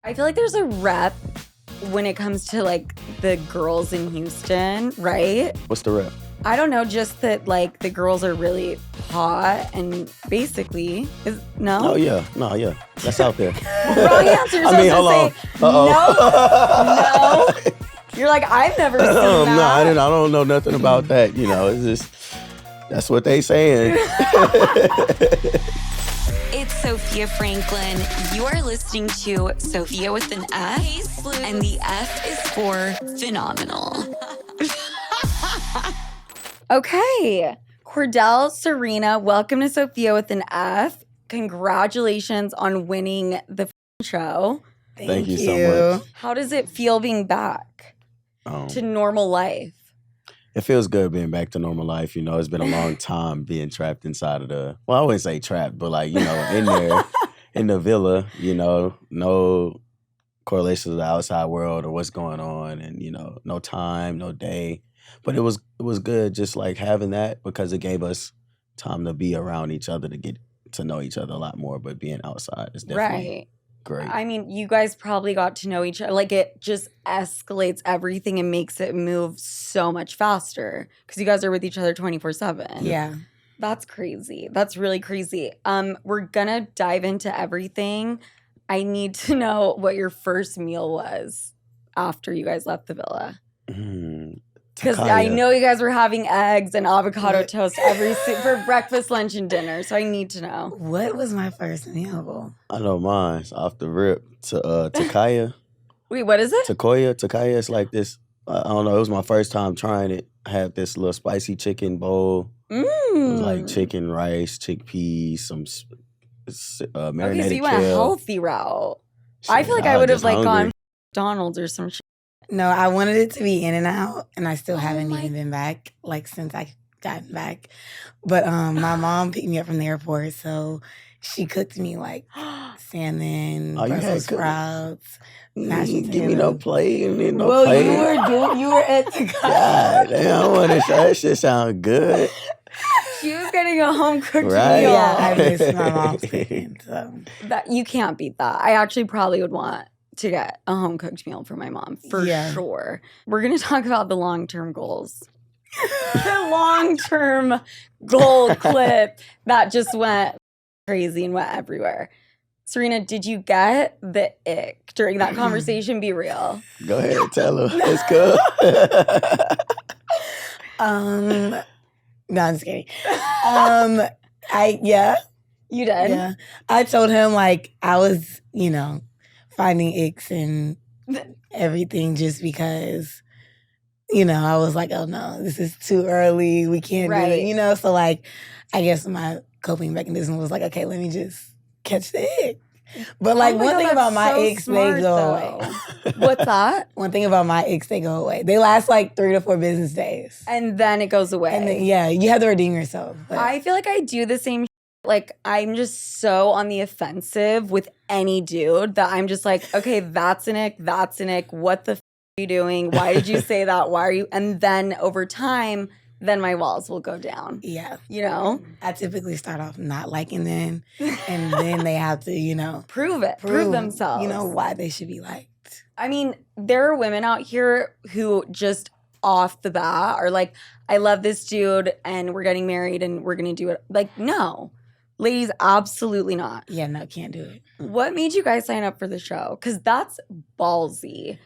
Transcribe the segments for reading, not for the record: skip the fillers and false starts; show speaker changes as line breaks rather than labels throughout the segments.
I feel like there's a rep when it comes to like the girls in Houston, right?
What's the rep?
I don't know, just that like the girls are really hot and basically no.
Oh yeah, no, yeah, that's out there.
Wrong answer. You're supposed to say no. You're like, I've never seen that.
No, I don't know nothing about that. You know, it's just that's what they saying.
It's Sofia Franklin. You are listening to Sofia with an F, and the F is for phenomenal.
Okay. Kordell, Serena, welcome to Sofia with an F. Congratulations on winning the show.
Thank you so much.
How does it feel being back to normal life?
It feels good being back to normal life. You know, it's been a long time being trapped inside of the, well, I wouldn't say trapped, but like, you know, in there, in the villa, you know, no correlation to the outside world or what's going on and, you know, no time, no day. But it was good just like having that because it gave us time to be around each other to get to know each other a lot more. But being outside is definitely great.
I mean, you guys probably got to know each other. Like it just escalates everything and makes it move so much faster because you guys are with each other 24/7.
Yeah.
That's crazy. That's really crazy. We're gonna dive into everything. I need to know what your first meal was after you guys left the villa. Because I know you guys were having eggs and avocado toast for breakfast, lunch, and dinner. So I need to know.
What was my first meal?
I know mine's off the rip to Takaya.
Wait, what is it?
Takaya is like this. I don't know. It was my first time trying it. I had this little spicy chicken bowl. It was like chicken, rice, chickpeas, some marinated
Okay, so you went a healthy route. I feel like I would have like gone McDonald's or some shit.
No, I wanted it to be In-N-Out, and I still haven't even been back, like, since I gotten back. But my mom picked me up from the airport, so she cooked me, like, salmon, Brussels sprouts, mashed potatoes.
Give me no plate.
Well,
plate.
you were at the
God damn, I want to that shit sound good.
She was getting a home-cooked meal.
Yeah, I miss my mom's cooking, so.
You can't beat that. I actually probably would want to get a home-cooked meal for my mom, for sure. We're going to talk about the long-term goals. The long-term goal clip that just went crazy and went everywhere. Serena, did you get the ick during that conversation? Be real.
Go ahead, tell her. Let's go.
No, I'm just kidding.
You did?
Yeah. I told him, like, I was, you know, finding icks and everything just because, you know, I was like, oh no, this is too early. We can't do it, you know? So like, I guess my coping mechanism was like, okay, let me just catch the ick. But like one thing about my icks, they go away.
What's that?
One thing about my icks, they go away. They last like 3 to 4 business days.
And then it goes away.
And then, yeah, you have to redeem yourself. But.
I feel like I do the same. Like, I'm just so on the offensive with any dude that I'm just like, okay, that's an ick, that's an ick. What the are you doing? Why did you say that? Why are you? And then over time, then my walls will go down.
Yeah.
You know?
I typically start off not liking them, and then they have to, you know.
Prove themselves.
You know, why they should be liked.
I mean, there are women out here who just off the bat are like, I love this dude, and we're getting married, and we're going to do it. Like, no. Ladies, absolutely not.
Yeah, no, can't do it.
What made you guys sign up for the show? Because that's ballsy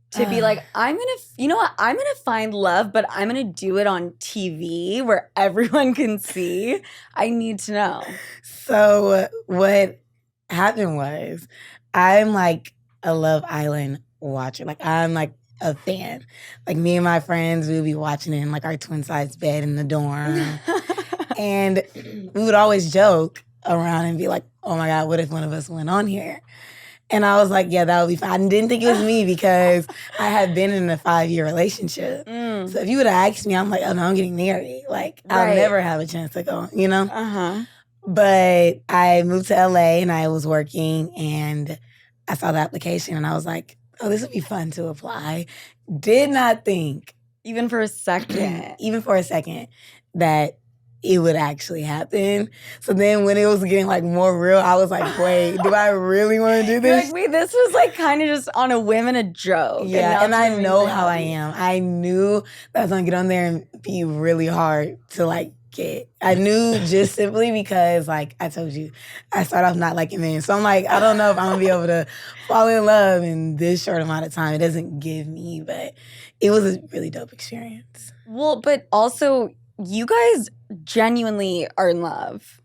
to be like, I'm going to, you know what? I'm going to find love, but I'm going to do it on TV where everyone can see. I need to know.
So what happened was I'm like a Love Island watcher. Like I'm like a fan. Like me and my friends, we would be watching it in like our twin size bed in the dorm. And we would always joke around and be like, oh my God, what if one of us went on here? And I was like, yeah, that would be fine. I didn't think it was me because I had been in a 5-year relationship. So if you would have asked me, I'm like, oh no, I'm getting married. Like, I'll never have a chance to go, you know? But I moved to LA and I was working and I saw the application and I was like, oh, this would be fun to apply. Did not think.
Even for a second.
Even for a second that it would actually happen. So then when it was getting like more real, I was like, wait, do I really want to do this?
Like, wait, this was like kind of just on a whim and a joke.
Yeah, and I know how I am. I knew that I was going to get on there and be really hard to like get. I knew just simply because like I told you, I started off not liking men. So I'm like, I don't know if I'm going to be able to fall in love in this short amount of time. It doesn't give me, but it was a really dope experience.
Well, but also you guys genuinely are in love.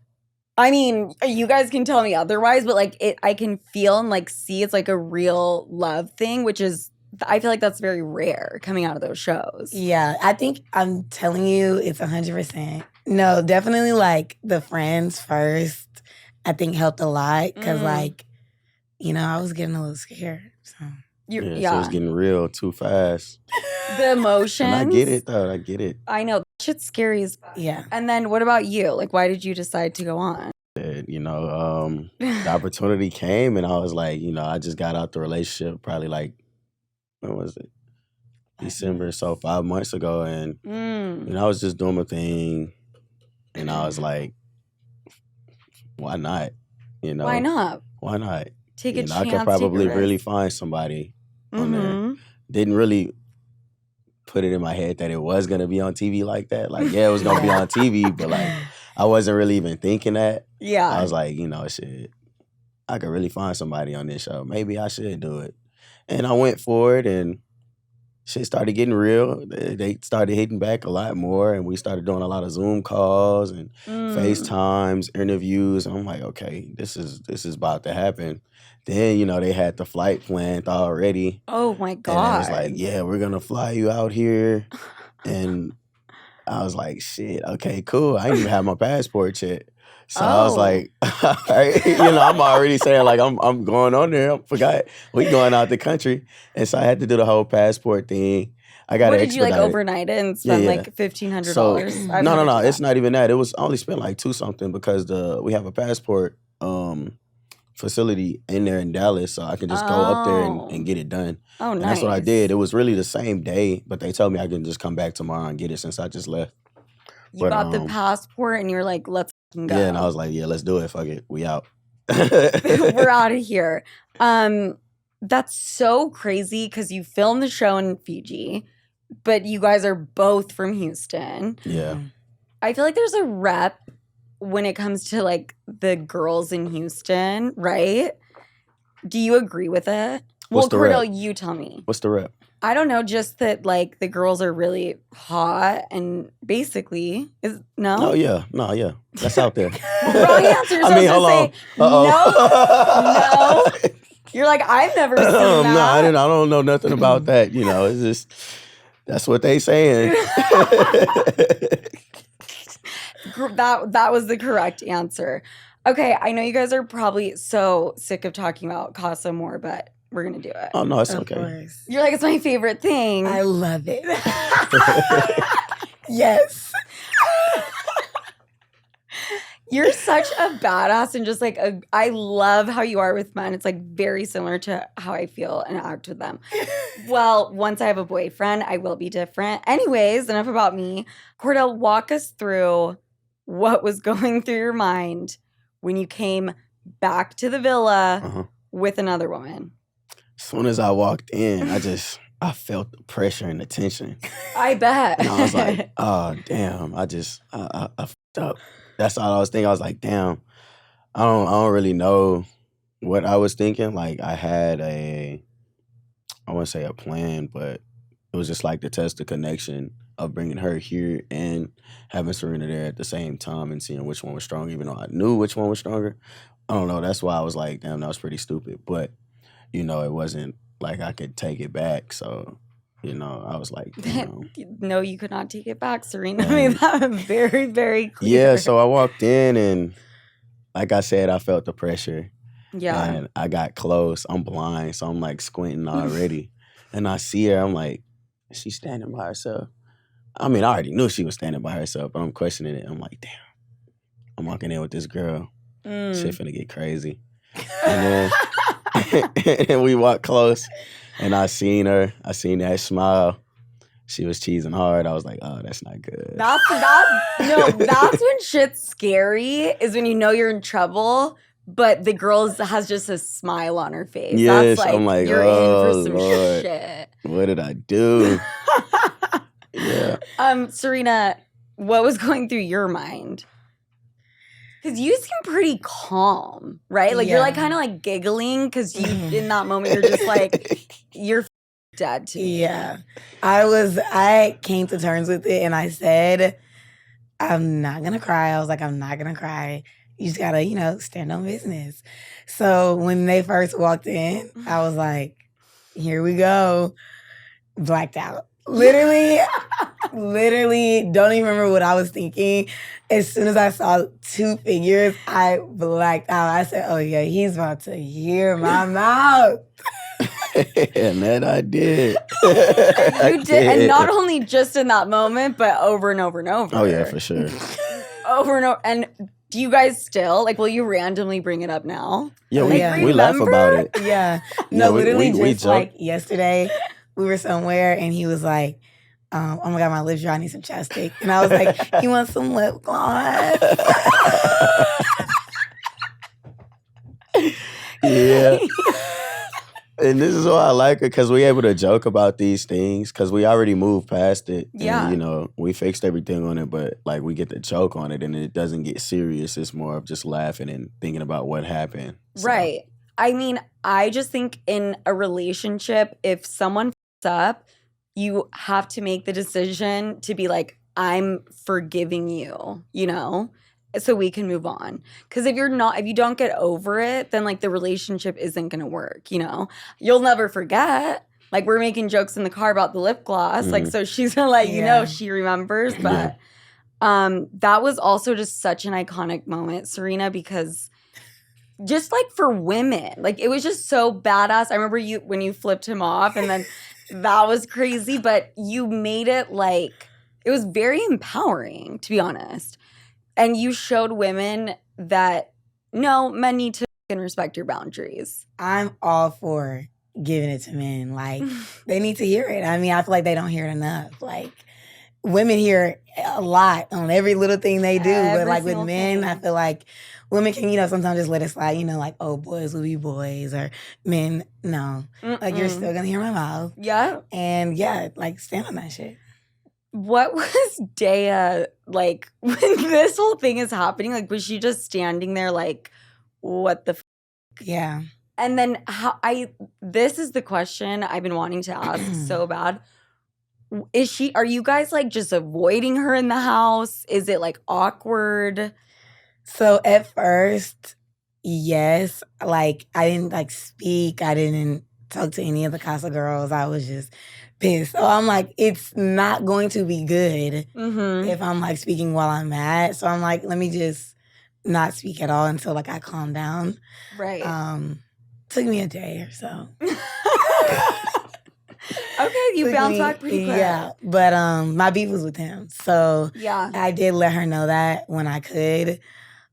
I mean, you guys can tell me otherwise, but like I can feel and like see it's like a real love thing, which is, I feel like that's very rare coming out of those shows.
Yeah, I think I'm telling you, it's 100%. No, definitely like the friends first, I think helped a lot because like, you know, I was getting a little scared. So.
So it was getting real too fast.
The emotions.
And I get it, though. I get it.
I know. Shit's scary as fuck.
Yeah.
And then what about you? Like, why did you decide to go on?
You know, the opportunity came and I was like, you know, I just got out the relationship probably like, when was it? December, so 5 months ago. And, you know, I was just doing my thing. And I was like, why not? You know?
Why not?
Why not?
Take a chance.
I could probably really find somebody on there. Didn't really put it in my head that it was going to be on TV like that. Like, yeah, it was going to be on TV, but like, I wasn't really even thinking that.
Yeah.
I was like, you know, shit, I could really find somebody on this show. Maybe I should do it. And I went for it and shit started getting real. They started hitting back a lot more and we started doing a lot of Zoom calls and FaceTimes, interviews. And I'm like, okay, this is about to happen. Then, you know, they had the flight planned already.
Oh, my God.
And I was like, yeah, we're going to fly you out here. And I was like, shit, okay, cool. I didn't even have my passport yet. So I was like, you know, I'm already saying like, I'm going on there. I forgot we going out the country. And so I had to do the whole passport thing. I got to expedite.
Did you like overnight it and spend like $1,500?
So, no. It's not even that. It was I only spent like $2 something because we have a passport facility in there in Dallas, so I can just go up there and get it done.
Oh, nice.
And that's what I did. It was really the same day, but they told me I can just come back tomorrow and get it since I just left.
You got the passport and you're like, let's go.
Yeah, and I was like, yeah, let's do it. Fuck it. We out.
We're out of here. That's so crazy because you filmed the show in Fiji, but you guys are both from Houston.
Yeah.
I feel like there's a rep when it comes to like the girls in Houston, right? Do you agree with it?
What's the
Kordell,
rep?
you tell me.
What's the rep?
I don't know, just that like the girls are really hot and basically no?
Oh yeah. No, yeah. That's out there.
Wrong answer.
I mean, hold on.
No. You're like, I've never seen that.
No, I don't know nothing about that. You know, it's just that's what they saying.
That was the correct answer. Okay, I know you guys are probably so sick of talking about Casa more, but we're gonna do it.
Oh no, it's
Of
okay.
course.
You're like, it's my favorite thing.
I love it. Yes.
You're such a badass and just like I love how you are with men. It's like very similar to how I feel and act with them. Well, once I have a boyfriend, I will be different. Anyways, enough about me. Kordell, walk us through what was going through your mind when you came back to the villa with another woman.
As soon as I walked in, I felt the pressure and the tension.
I bet.
And I was like, oh damn, I fucked up. That's all I was thinking. I was like, damn, I don't really know what I was thinking. Like I had I wouldn't say a plan, but it was just like to test the connection of bringing her here and having Serena there at the same time and seeing which one was stronger, even though I knew which one was stronger. I don't know. That's why I was like, damn, that was pretty stupid. But, you know, it wasn't like I could take it back. So, you know, I was like, damn.
No, you could not take it back, Serena. I mean, that was very, very clear.
Yeah, so I walked in and like I said, I felt the pressure.
Yeah.
And I got close. I'm blind, so I'm like squinting already. And I see her, I'm like, is she standing by herself? I mean, I already knew she was standing by herself, but I'm questioning it. I'm like, damn, I'm walking in with this girl. Shit finna get crazy. And then and we walked close, and I seen her. I seen that smile. she was cheesing hard. I was like, oh, that's not good.
That's when shit's scary, is when you know you're in trouble, but the girl has just a smile on her face.
Yes,
That's like,
I'm like,
you're
oh,
in for some
Lord.
shit.
What did I do? Yeah.
Serena, what was going through your mind? Because you seem pretty calm, right? Like, you're like kind of like giggling because you, in that moment, you're just like, you're dead to me.
Yeah. I came to terms with it and I said, I'm not going to cry. I was like, I'm not going to cry. You just got to, stand on business. So when they first walked in, I was like, here we go. Blacked out. Literally, don't even remember what I was thinking. As soon as I saw two figures, I blacked out. I said, oh yeah, he's about to hear my mouth.
And that I did.
You did. And not only just in that moment, but over and over and over.
Oh yeah, for sure.
Over and over. And do you guys still, like, will you randomly bring it up now?
Yeah,
Like,
we laugh about it.
Yeah.
Yeah,
No, literally
we
just like yesterday, we were somewhere and he was like, oh my God, my lips dry, I need some chapstick. And I was like, you want some lip gloss?
Yeah. And this is why I like her, because we're able to joke about these things, because we already moved past it.
Yeah.
And, we fixed everything on it, but, like, we get to joke on it, and it doesn't get serious. It's more of just laughing and thinking about what happened. So.
Right. I mean, I just think in a relationship, if someone f***s up, you have to make the decision to be like, I'm forgiving you, so we can move on. Because if you don't get over it, then like the relationship isn't going to work, You'll never forget. Like, we're making jokes in the car about the lip gloss. Like, so she's gonna let she remembers. But that was also just such an iconic moment, Serena, because just like for women, like it was just so badass. I remember when you flipped him off, and then that was crazy, but you made it like, it was very empowering, to be honest. And you showed women that, no, men need to respect your boundaries.
I'm all for giving it to men. Like, they need to hear it. I mean, I feel like they don't hear it enough. Like, women hear a lot on every little thing they do. But like with men, I feel like women can, sometimes just let it slide, like, oh, boys will be boys, or men, no. Like, you're still gonna hear my mouth.
Yeah.
And yeah, like, stand on that shit.
What was Dea like when this whole thing is happening? Like, was she just standing there like, what the f-?
Yeah.
And then this is the question I've been wanting to ask so bad. Are you guys like just avoiding her in the house? Is it like awkward?
So at first, yes. Like, I didn't like speak. I didn't talk to any of the Casa girls. I was just pissed. So I'm like, it's not going to be good if I'm like speaking while I'm mad. So I'm like, let me just not speak at all until like I calm down.
Right.
Took me a day or so.
Okay, you bounced back pretty quick.
Yeah, but my beef was with him. So
yeah,
I did let her know that when I could.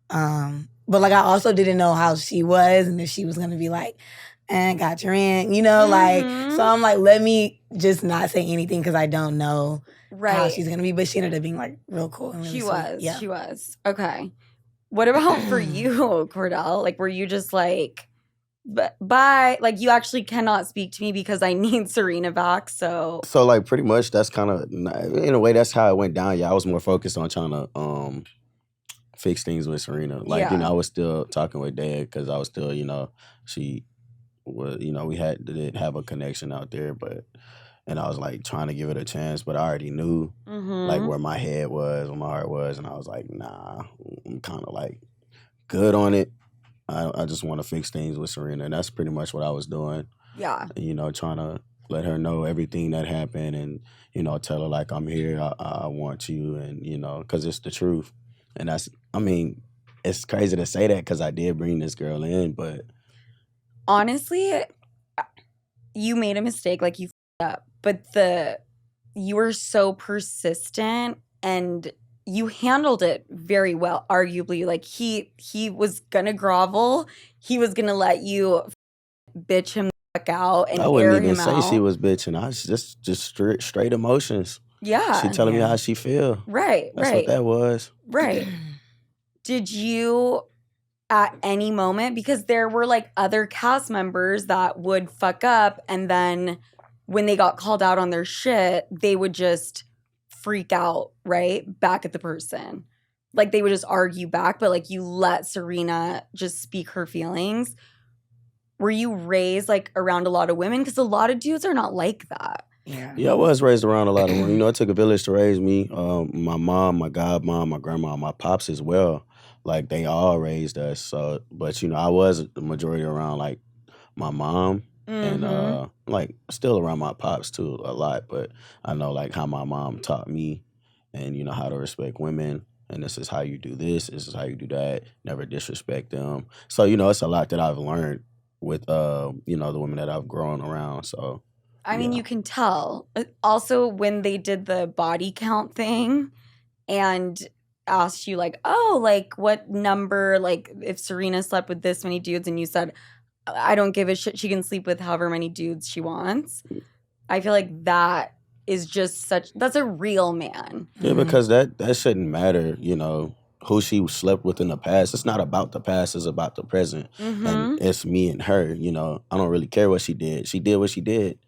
But like, I also didn't know how she was and if she was going to be like, got your rent, like, so I'm like, let me just not say anything because I don't know how she's going to be. But she ended up being like real cool and really sweet.
She was. Okay. What about for you, Kordell? Like, were you just like, bye? Like, you actually cannot speak to me because I need Serena back, so.
So, like, pretty much that's kind of, in a way, that's how it went down. Yeah, I was more focused on trying to fix things with Serena. Like, I was still talking with Dad because I was still, she was, we did have a connection out there, and I was like trying to give it a chance, but I already knew like where my head was, where my heart was, and I was like, nah, I'm kind of like good on it. I just want to fix things with Serena, and that's pretty much what I was doing.
Yeah.
Trying to let her know everything that happened, and tell her like, I'm here, I want you, and because it's the truth. And it's crazy to say that because I did bring this girl in, but
honestly, you made a mistake, like, you f***ed up, but you were so persistent and you handled it very well, arguably. Like, he was gonna grovel, he was gonna let you bitch him out and
I wouldn't
air
even
him
say
out.
she was bitching. I was just straight emotions.
Yeah.
She telling me how she feel.
Right,
That's
right.
what that was.
Right. Did you at any moment, because there were like other cast members that would fuck up and then when they got called out on their shit, they would just freak out, right? Back at the person. Like they would just argue back, but like you let Serena just speak her feelings. Were you raised like around a lot of women? Because a lot of dudes are not like that.
Yeah, I was raised around a lot of women. You know, it took a village to raise me. My mom, my godmom, my grandma, my pops as well. Like they all raised us. So, but you know, I was the majority around like my mom and like still around my pops too a lot. But I know like how my mom taught me, and you know how to respect women. And this is how you do this. This is how you do that. Never disrespect them. So you know, it's a lot that I've learned with you know the women that I've grown around. So.
I mean, you can tell. Also, when they did the body count thing and asked you, like, oh, like, what number, like, if Serena slept with this many dudes and you said, I don't give a shit, she can sleep with however many dudes she wants. I feel like that is just that's a real man.
Yeah, because that shouldn't matter, you know, who she slept with in the past. It's not about the past, it's about the present. And it's me and her, you know. I don't really care what she did. She did what she did.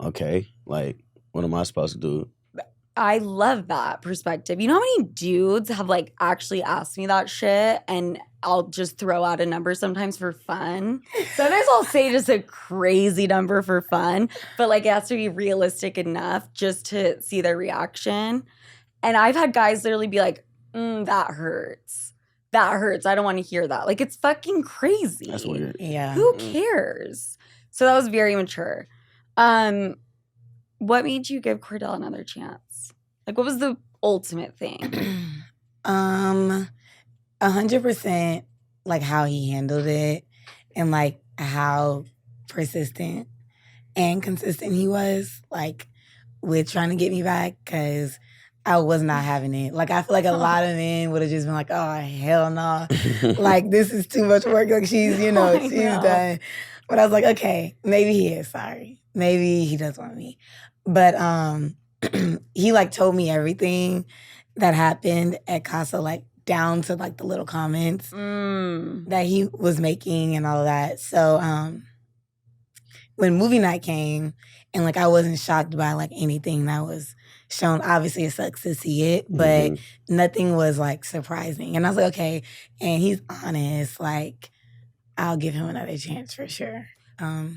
Okay, like, what am I supposed to do?
I love that perspective. You know how many dudes have, like, actually asked me that shit, and I'll just throw out a number sometimes for fun. Sometimes I'll say just a crazy number for fun, but, like, it has to be realistic enough just to see their reaction. And I've had guys literally be like, that hurts. That hurts. I don't want to hear that. Like, it's fucking crazy.
That's weird.
Yeah.
Who cares? So that was very mature. What made you give Kordell another chance? Like, what was the ultimate thing?
100% like how he handled it and like how persistent and consistent he was like with trying to get me back, because I was not having it. Like, I feel like a lot of men would have just been like, oh, hell no. Like, this is too much work. Like, she's, you know, she's done. But I was like, okay, maybe he is sorry. Maybe he does want me. But he like told me everything that happened at Casa, like down to like the little comments that he was making and all of that. So when movie night came and like I wasn't shocked by like anything that was shown, obviously it sucks to see it, but nothing was like surprising. And I was like, okay, and he's honest, like I'll give him another chance for sure.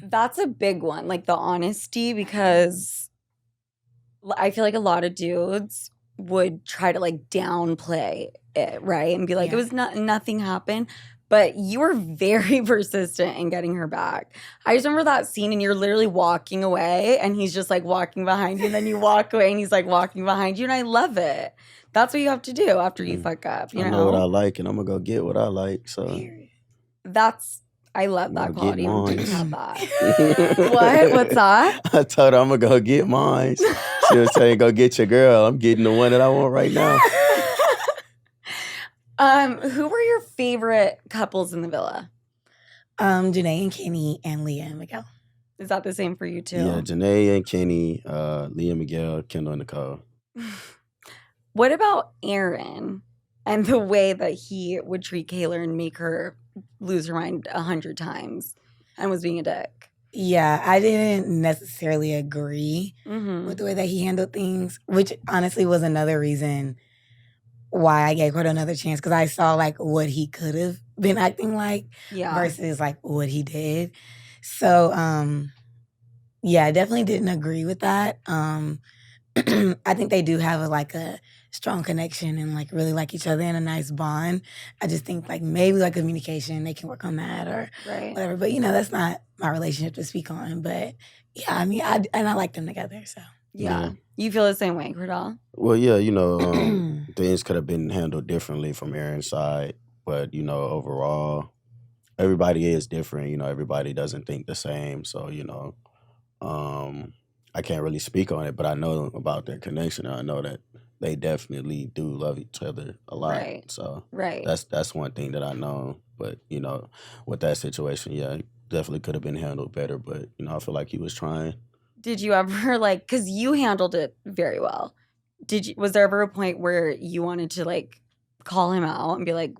That's a big one, like the honesty, because I feel like a lot of dudes would try to like downplay it, right? And be like, it was nothing happened. But you were very persistent in getting her back. I just remember that scene and you're literally walking away and he's just like walking behind you, and then you walk away and he's like walking behind you, and I love it. That's what you have to do after you fuck up, you
I know what I like and I'm gonna go get what I like. So
I love that quality. Dudes have that. What? What's that?
I told her I'm gonna go get mine. She was saying, go get your girl. I'm getting the one that I want right now.
Who were your favorite couples in the villa?
Janae and Kenny and Leah and Miguel.
Is that the same for you too?
Yeah, Janae and Kenny, Leah and Miguel, Kendall and Nicole.
What about Aaron and the way that he would treat Kayla and make her lose her mind 100 times and was being a dick?
Yeah, I didn't necessarily agree with the way that he handled things, which honestly was another reason why I gave her another chance, because I saw like what he could have been acting like versus like what he did. So I definitely didn't agree with that. I think they do have a strong connection and like really like each other and a nice bond. I just think like maybe like communication, they can work on that or whatever. But you know, that's not my relationship to speak on. But yeah, I mean, I like them together. So
yeah. You feel the same way, Kordell?
Well, yeah, you know, things could have been handled differently from Aaron's side, but you know, overall, everybody is different. You know, everybody doesn't think the same. So you know, I can't really speak on it, but I know about their connection. And I know that they definitely do love each other a lot.
Right.
So
right.
that's one thing that I know. But you know, with that situation, yeah, definitely could have been handled better. But, you know, I feel like he was trying.
Did you ever, like, because you handled it very well. Was there ever a point where you wanted to, like, call him out and be like,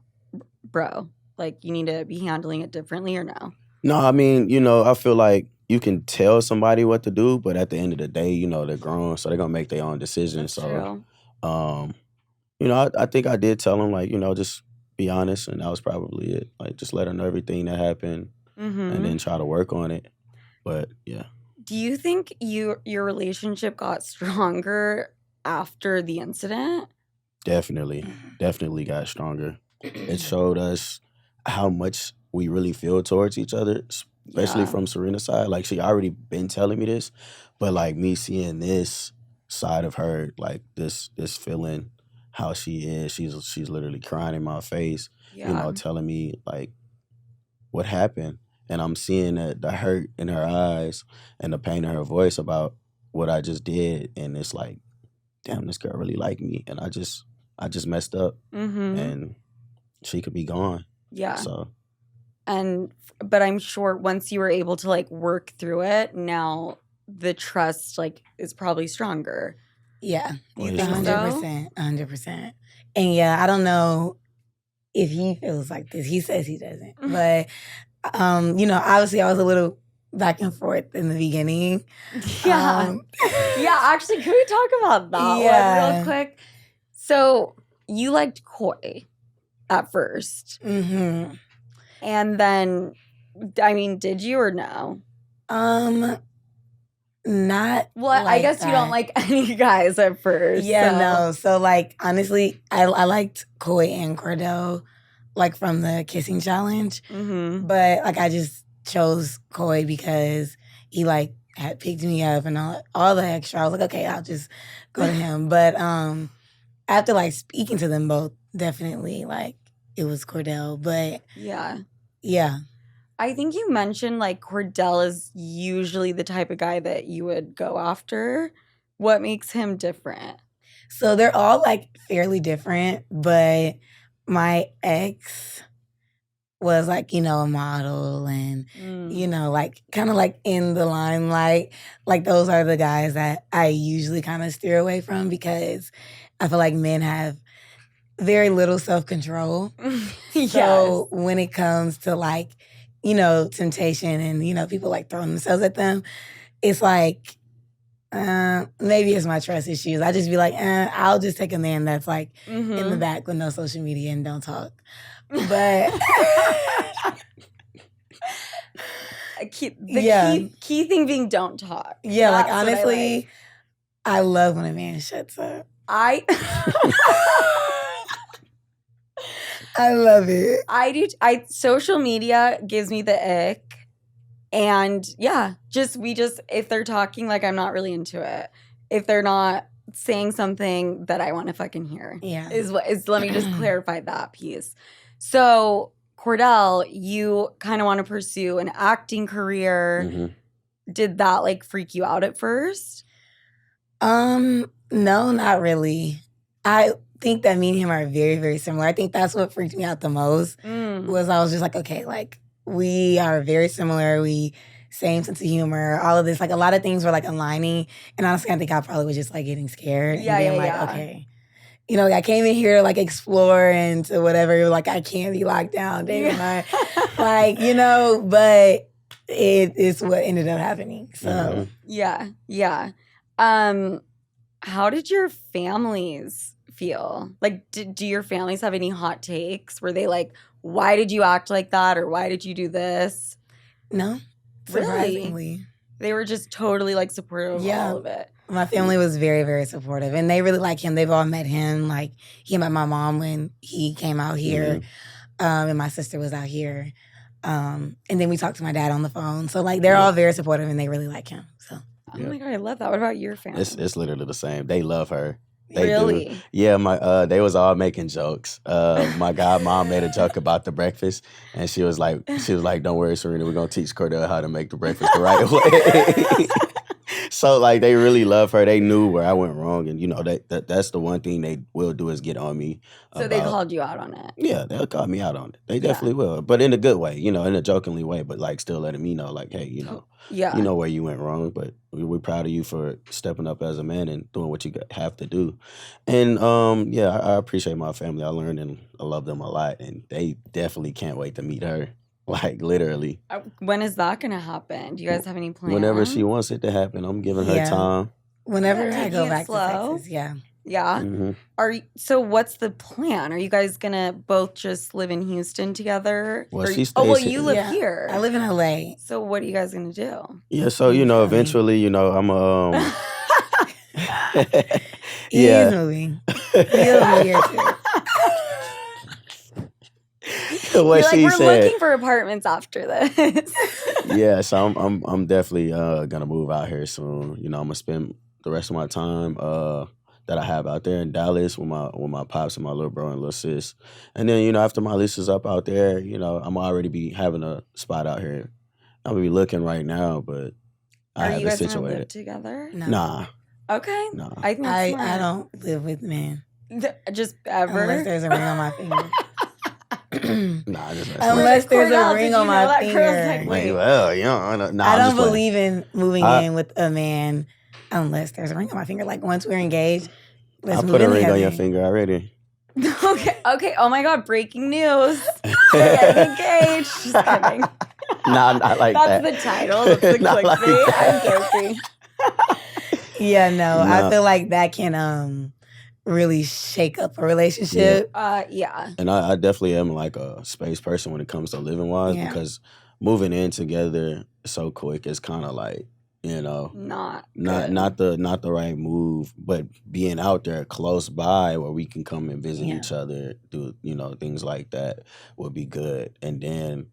bro, like, you need to be handling it differently or no?
No, I mean, you know, I feel like you can tell somebody what to do, but at the end of the day, you know, they're grown, so they're going to make their own decisions.
That's true.
You know, I think I did tell him, like, you know, just be honest, and that was probably it. Like, just let her know everything that happened and then try to work on it. But, yeah.
Do you think your relationship got stronger after the incident?
Definitely got stronger. It showed us how much we really feel towards each other, especially from Serena's side. Like, she already been telling me this, but, like, me seeing this side of her, like, this feeling, how she is, she's literally crying in my face, you know, telling me, like, what happened. And I'm seeing the hurt in her eyes and the pain in her voice about what I just did. And it's like, damn, this girl really liked me. And I just messed up. And she could be gone.
Yeah.
So.
But I'm sure once you were able to, like, work through it, now the trust, like, is probably stronger.
Yeah.
You think so?
100%. And yeah, I don't know if he feels like this. He says he doesn't. But, you know, obviously I was a little back and forth in the beginning.
Yeah. Yeah, actually, can we talk about that one real quick? So you liked Coy at first. And then, I mean, did you or no?
Not
well,
like
I guess
that.
You don't like any guys at first.
Yeah,
so.
no. So, like, honestly, I liked Coy and Kordell, like, from the kissing challenge. But, like, I just chose Coy because he, like, had picked me up and all the extra. I was like, okay, I'll just go to him. But after, like, speaking to them both, definitely, like, it was Kordell. But yeah.
I think you mentioned, like, Kordell is usually the type of guy that you would go after. What makes him different?
So they're all, like, fairly different, but my ex was, like, you know, a model and, you know, like, kind of, like, in the limelight. Like, those are the guys that I usually kind of steer away from because I feel like men have very little self-control. So when it comes to, like, you know, temptation and, you know, people, like, throwing themselves at them, it's like, maybe it's my trust issues. I just be like, I'll just take a man that's, like, in the back with no social media and don't talk. But
key thing being don't talk.
Yeah, that's like, honestly, I love when a man shuts up. I love it.
I do. Social media gives me the ick. And yeah, if they're talking, like, I'm not really into it. If they're not saying something that I want to fucking hear.
Yeah.
Let me just clarify that piece. So, Kordell, you kind of want to pursue an acting career. Did that, like, freak you out at first?
No, not really. I think that me and him are very, very similar. I think that's what freaked me out the most was I was just like, okay, like, we are very similar. We same sense of humor, all of this. Like, a lot of things were, like, aligning. And honestly, I think I probably was just, like, getting scared. And being like, okay. You know, like, I came in here to, like, explore and to whatever. Like, I can't be locked down day and night. Like, you know, but it's what ended up happening. So.
Yeah. How did your families feel? Like, do your families have any hot takes? Were they like, why did you act like that? Or why did you do this?
No. Surprisingly.
Really? They were just totally, like, supportive of all of it.
My family was very, very supportive. And they really like him. They've all met him. Like, he met my mom when he came out here. And my sister was out here. And then we talked to my dad on the phone. So, like, they're all very supportive and they really like him. So.
Oh my God, I love that. What about your family?
It's literally the same. They love her. They
really?
Do. Yeah, they was all making jokes. My godmom made a joke about the breakfast, and she was like, "Don't worry, Serena, we're gonna teach Kordell how to make the breakfast the right way." So like they really love her. They knew where I went wrong, and that's the one thing they will do is get on me.
So they called you out on it.
Yeah, they'll call me out on it. They definitely will, but in a good way, in a jokingly way, but like still letting me know, like, hey, you know where you went wrong, but we're proud of you for stepping up as a man and doing what you have to do. And I appreciate my family. I learned and I love them a lot, and they definitely can't wait to meet her. Like literally.
When is that gonna happen? Do you guys have any plans?
Whenever she wants it to happen, I'm giving her time.
Whenever I go back to Texas, yeah.
Mm-hmm.
So what's the plan? Are you guys gonna both just live in Houston together?
Well, she stays
you live here.
I live in LA.
So what are you guys gonna do?
Yeah, so eventually, I'm
He is moving. He'll be here too.
What
You're
she
we're
said.
looking for apartments after this.
Yeah, so I'm definitely gonna move out here soon. I'm gonna spend the rest of my time that I have out there in Dallas with my pops and my little bro and little sis. And then, after my lease is up out there, I'm already be having a spot out here. I'm gonna be looking right now, but I have it situated. Are you guys gonna live
together?
No.
Nah.
Okay.
Nah.
I think that's smart.
I don't live with men.
Just ever?
Unless there's a ring on my finger.
Nah,
unless there's a ring on my finger.
I
don't believe in moving in with a man unless there's a ring on my finger. Like once we're engaged, let's move in together.
I put a ring on your finger already.
Okay. Oh my God! Breaking news. Getting engaged. Just kidding.
Nah, not like that.
That's the title. That's the clickbait. I'm joking.
Yeah, no. I feel like that can really shake up a relationship.
Yeah.
And I definitely am like a space person when it comes to living wise because moving in together so quick is kind of like, not the right move, but being out there close by where we can come and visit each other, do things like that would be good. And then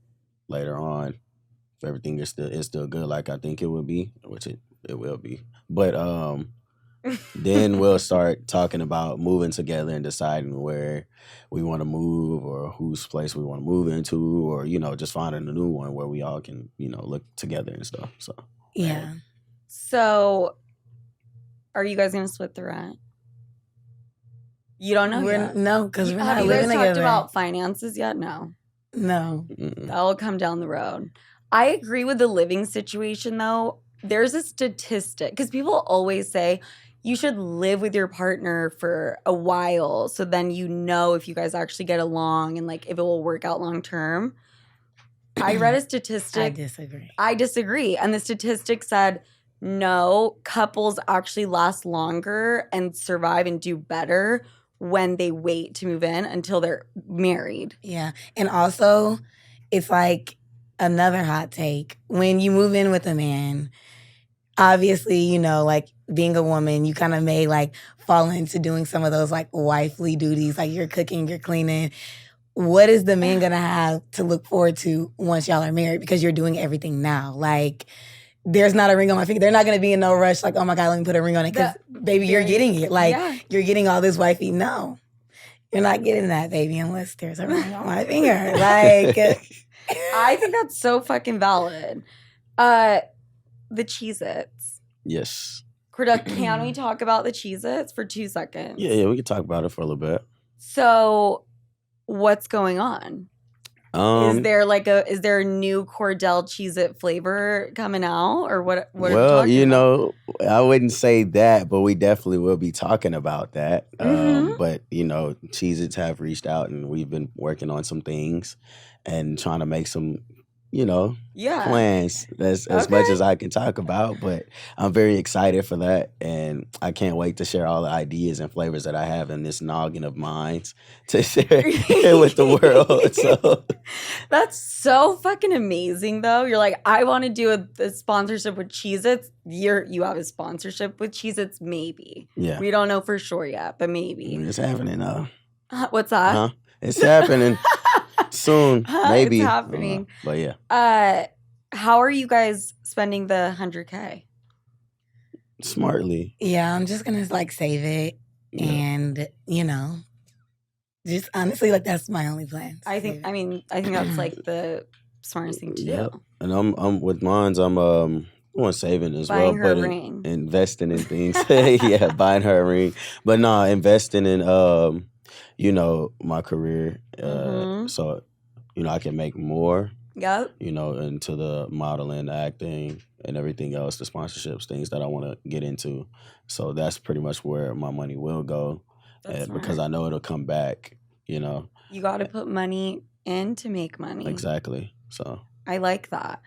later on, if everything is still good like I think it would be, which it will be. But then we'll start talking about moving together and deciding where we want to move or whose place we want to move into or, just finding a new one where we all can, look together and stuff. So,
yeah.
So, are you guys going to split the rent? You don't know yet?
No, because we're not living together.
Have you guys talked about finances yet? No. That'll come down the road. I agree with the living situation, though. There's a statistic, because people always say, you should live with your partner for a while so then if you guys actually get along and like if it will work out long term. I read a statistic. I disagree. And the statistic said, no, couples actually last longer and survive and do better when they wait to move in until they're married.
Yeah. And also, it's like another hot take. When you move in with a man, obviously, like being a woman, you kind of may like fall into doing some of those like wifely duties, like you're cooking, you're cleaning. What is the man gonna have to look forward to once y'all are married? Because you're doing everything now. Like, there's not a ring on my finger. They're not gonna be in no rush, like, oh my God, let me put a ring on it. Because, baby, you're getting it. Like, you're getting all this wifey. No, you're not getting that, baby, unless there's a ring on my finger. Like,
I think that's so fucking valid. The Cheez-Its.
Yes.
Kordell, can we talk about the Cheez-Its for 2 seconds?
Yeah, we can talk about it for a little bit.
So, what's going on? Is there a new Kordell Cheez-It flavor coming out, or what?
Well, I wouldn't say that, but we definitely will be talking about that. But Cheez-Its have reached out, and we've been working on some things and trying to make some plans as much as I can talk about, but I'm very excited for that, and I can't wait to share all the ideas and flavors that I have in this noggin of mine to share with the world. So
that's so fucking amazing, though. You're like, I want to do a sponsorship with Cheez-Its. You have a sponsorship with Cheez-Its, maybe.
Yeah,
we don't know for sure yet, but maybe
it's happening now.
What's that?
Huh? It's happening. Soon, maybe.
It's happening.
But yeah.
How are you guys spending the $100K?
Smartly.
Yeah, I'm just gonna like save it, and just honestly, like that's my only plan.
I think that's like the smartest thing to do.
And I'm with mines. I'm want saving as
Buying
well,
her
but
a ring.
investing in things. Yeah, buying her a ring. But no, investing in my career. So, I can make more.
Yep.
Into the modeling, acting, and everything else, the sponsorships, things that I want to get into. So that's pretty much where my money will go, because I know it'll come back. You
got to put money in to make money.
Exactly. So
I like that.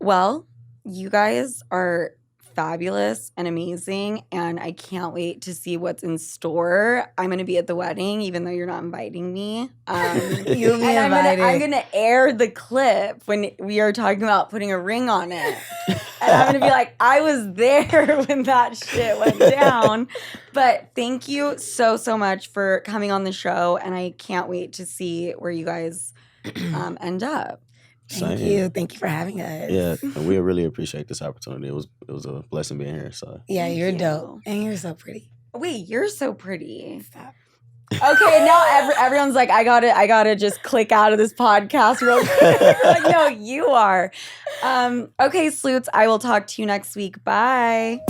Well, you guys are fabulous and amazing, and I can't wait to see what's in store. I'm going to be at the wedding, even though you're not inviting me.
You'll be invited.
I'm gonna air the clip when we are talking about putting a ring on it. And I'm going to be like, I was there when that shit went down. But thank you so, so much for coming on the show, and I can't wait to see where you guys end up.
Thank you. Thank you for having us.
Yeah, and we really appreciate this opportunity. It was a blessing being here. So
yeah, you're dope. And you're so pretty.
Wait, you're so pretty.
Stop.
Okay, now everyone's like, I gotta just click out of this podcast real quick. You're like, no, you are. Okay, Sloots, I will talk to you next week. Bye.